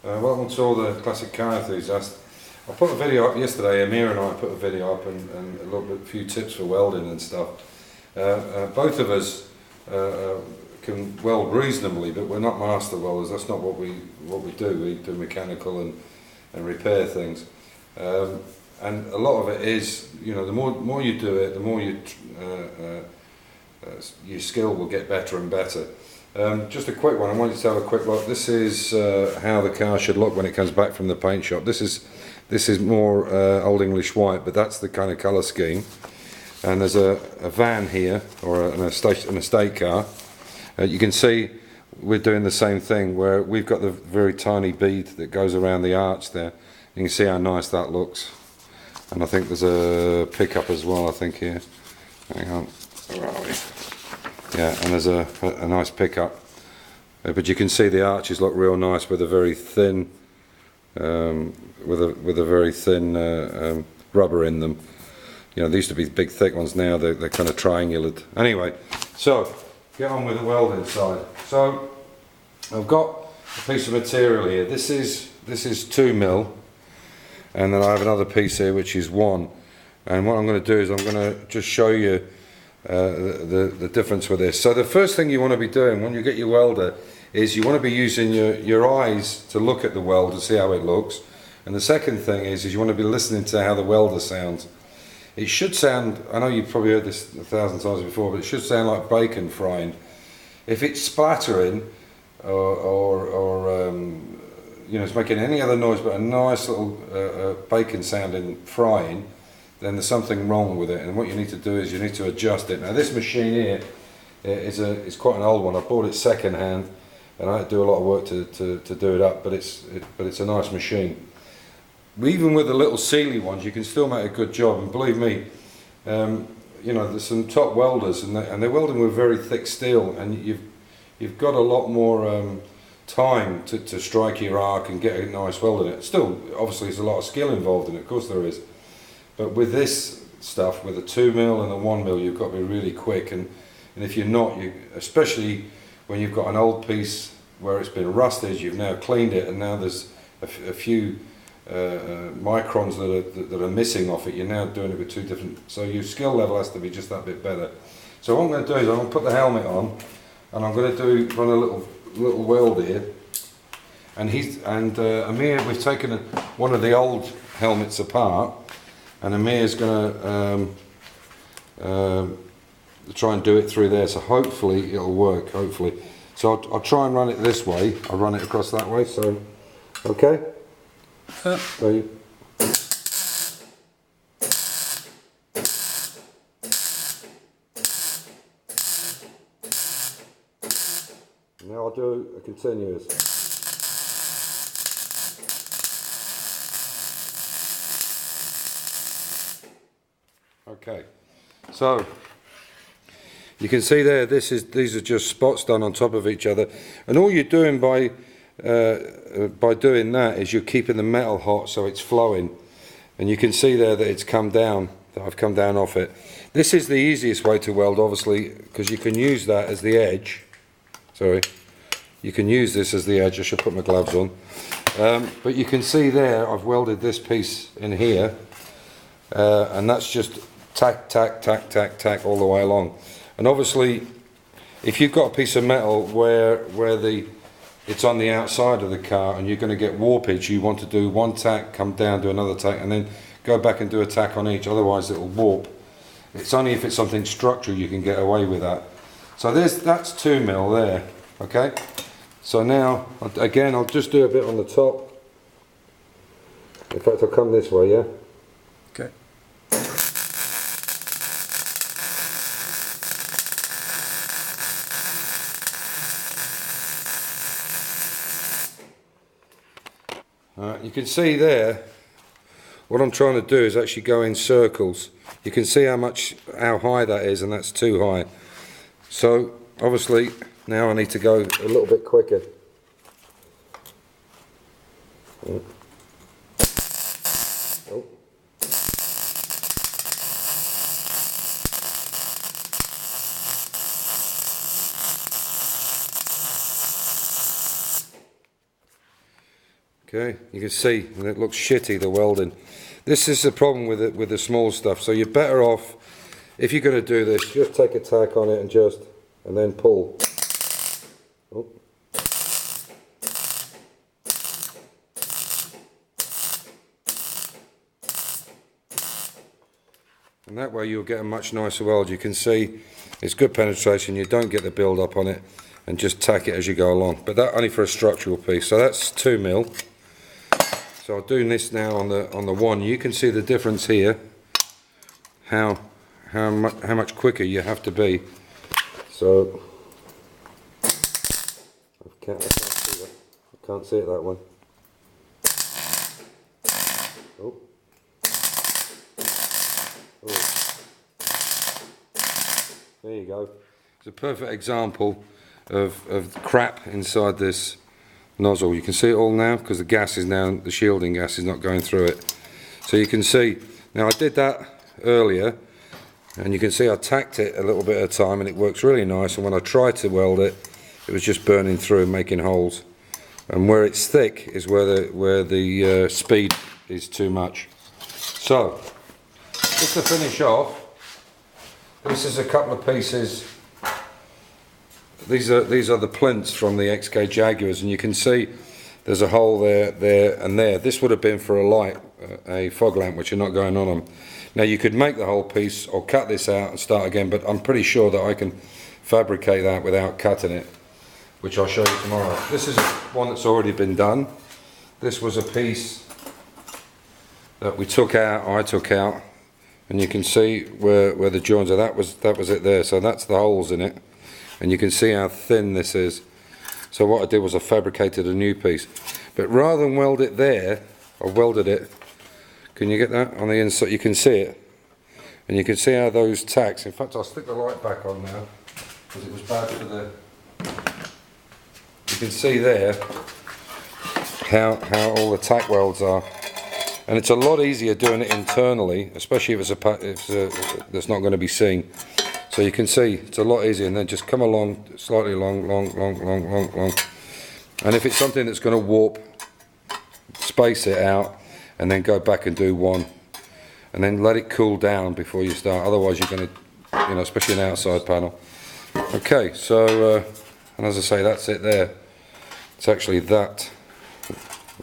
Welcome to all the classic car enthusiasts. I put a video up yesterday, Amir and I put a video up and a few tips for welding and stuff. Both of us can weld reasonably, but we're not master welders. That's not what we do. We do mechanical and repair things. And a lot of it is, you know, the more you do it, the more your skill will get better and better. Just a quick one, I wanted to have a quick look. This is how the car should look when it comes back from the paint shop. This is more Old English white, but that's the kind of colour scheme. And there's a van here, or an estate car. You can see we're doing the same thing, where we've got the very tiny bead that goes around the arch there. You can see how nice that looks. And I think there's a pickup as well, I think, here. Hang on, where are we? Yeah, and there's a nice pickup. But you can see the arches look real nice with a very thin, rubber in them. You know, they used to be big thick ones. Now they're kind of triangular. Anyway, so get on with the welding side. So I've got a piece of material here. This is 2mm, and then I have another piece here which is 1. And what I'm going to do is I'm going to just show you the difference with this. So the first thing you want to be doing when you get your welder is you want to be using your eyes to look at the weld to see how it looks. And the second thing is you want to be listening to how the welder sounds. It should sound, I know you've probably heard this 1,000 times before, but it should sound like bacon frying. If it's splattering or you know, it's making any other noise but a nice little bacon sounding frying, then there's something wrong with it. And what you need to do is you need to adjust it. Now this machine here is quite an old one. I bought it second hand, and I had to do a lot of work to do it up, but it's a nice machine. Even with the little Sealy ones, you can still make a good job. And believe me, you know, there's some top welders, and they're welding with very thick steel, and you've got a lot more time to strike your arc and get a nice weld in it. Still, obviously, there's a lot of skill involved in it. Of course, there is. But with this stuff, with a 2mm and a 1mm, you've got to be really quick. And if you're not, especially when you've got an old piece where it's been rusted, you've now cleaned it, and now there's a few microns that are missing off it. You're now doing it with two different, so your skill level has to be just that bit better. So what I'm going to do is I'm going to put the helmet on, and I'm going to run a little weld here. And Amir, we've taken one of the old helmets apart, and Amir's going to try and do it through there. So hopefully it'll work. Hopefully. So I'll try and run it this way. I'll run it across that way. So okay. So now I'll do a continuous. Okay, so you can see there, these are just spots done on top of each other, and all you're doing by doing that is you're keeping the metal hot so it's flowing. And you can see there that it's come down, that I've come down off it. This is the easiest way to weld, obviously, because you can use that as the edge. Sorry, you can use this as the edge. I should put my gloves on. But you can see there I've welded this piece in here, and that's just tack, tack, tack, tack, tack all the way along. And obviously, if you've got a piece of metal where it's on the outside of the car and you're going to get warpage, you want to do one tack, come down, do another tack, and then go back and do a tack on each, otherwise it'll warp. It's only if it's something structural you can get away with that. So that's 2mm there, okay? So now, again, I'll just do a bit on the top. In fact, I'll come this way, yeah? Okay. You can see there, what I'm trying to do is actually go in circles. You can see how high that is, and that's too high. So obviously now I need to go a little bit quicker. Oh. Okay, you can see, and it looks shitty, the welding. This is the problem with it, with the small stuff. So you're better off, if you're going to do this, just take a tack on it and then pull. Oh. And that way you'll get a much nicer weld. You can see it's good penetration, you don't get the build up on it, and just tack it as you go along. But that only for a structural piece. So that's 2mm. So I'm doing this now on the one. You can see the difference here, how much quicker you have to be. So I can't see that. I can't see it, that one. Oh. There you go. It's a perfect example of crap inside this nozzle. You can see it all now because the gas is now, the shielding gas is not going through it. So you can see, now I did that earlier and you can see I tacked it a little bit at a time and it works really nice, and when I tried to weld it, it was just burning through and making holes. And where it's thick is where the speed is too much. So, just to finish off, this is a couple of pieces. These are the plinths from the XK Jaguars, and you can see there's a hole there, and there. This would have been for a light, a fog lamp, which are not going on them. Now you could make the whole piece or cut this out and start again, but I'm pretty sure that I can fabricate that without cutting it, which I'll show you tomorrow. This is one that's already been done. This was a piece that we took out, I took out, and you can see where the joins are. That was it there. So that's the holes in it, and you can see how thin this is. So what I did was I fabricated a new piece, but rather than weld it there, I welded it. Can you get that on the inside? You can see it, and you can see how those tacks. In fact, I'll stick the light back on now because it was bad for the. You can see there how all the tack welds are. And it's a lot easier doing it internally, especially if it's that's not going to be seen. So you can see it's a lot easier, and then just come along slightly long. And if it's something that's going to warp, space it out, and then go back and do one, and then let it cool down before you start. Otherwise, you're going to, especially an outside panel. Okay, so and as I say, that's it there. It's actually that.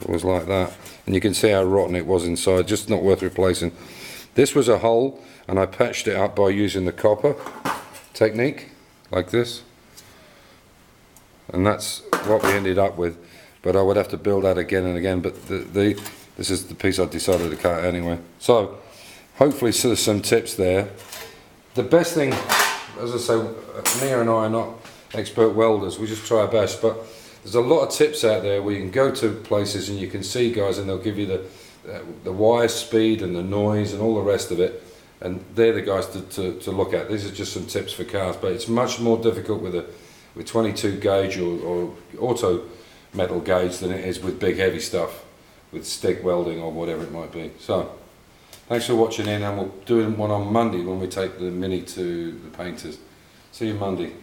It was like that. And you can see how rotten it was inside, just not worth replacing. This was a hole, and I patched it up by using the copper technique, like this. And that's what we ended up with. But I would have to build that again and again, but this is the piece I decided to cut anyway. So, hopefully there's some tips there. The best thing, as I say, Mia and I are not expert welders, we just try our best, but there's a lot of tips out there where you can go to places and you can see guys and they'll give you the wire speed and the noise and all the rest of it, and they're the guys to look at. These are just some tips for cars, but it's much more difficult with 22 gauge or auto metal gauge than it is with big heavy stuff, with stick welding or whatever it might be. So, thanks for watching in, and we'll do one on Monday when we take the Mini to the painters. See you Monday.